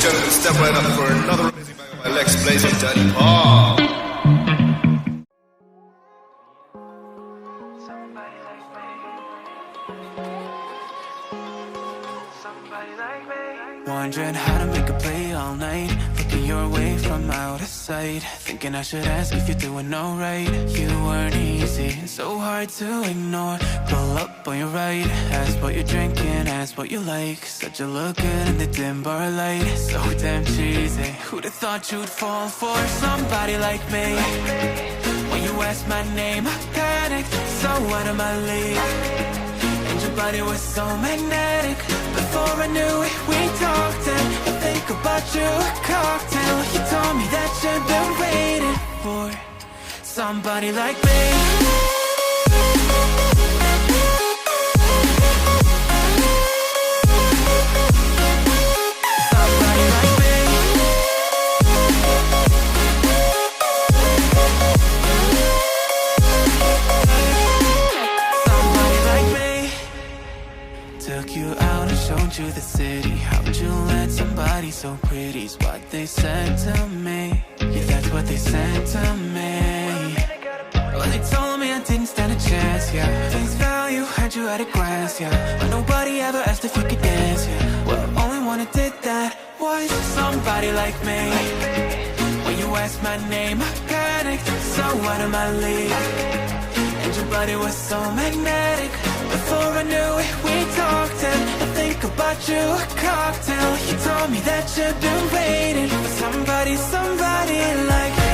gentlemen, step right up for another amazing bang of my legs blazing daddy pop. Wondering how to make a play all night, looking your way from out of sight, thinking I should ask if you're doing alright. You weren't easy, so hard to ignore. Pull up on your right, ask what you're drinking, ask what you like. Said you look good in the dim bar light, so damn cheesy. Who'd have thought you'd fall for somebody like me? When you asked my name, I panicked, so out of my league. And your body was so magnetic. Before I knew it, we talked and I think about you, a cocktail. You told me that you've been waiting for somebody like me. Showed you the city. How'd you let somebody so pretty's what they said to me? Yeah, that's what they said to me. Well, they told me I didn't stand a chance, yeah. Face value, had you at a glance, yeah. But nobody ever asked if you could dance, yeah. Well, only one who did that was somebody like me. When you asked my name, I panicked, so out of my league. And your body was so magnetic. Before I knew it, we talked and I think about you, a cocktail. You told me that you've been waiting for somebody like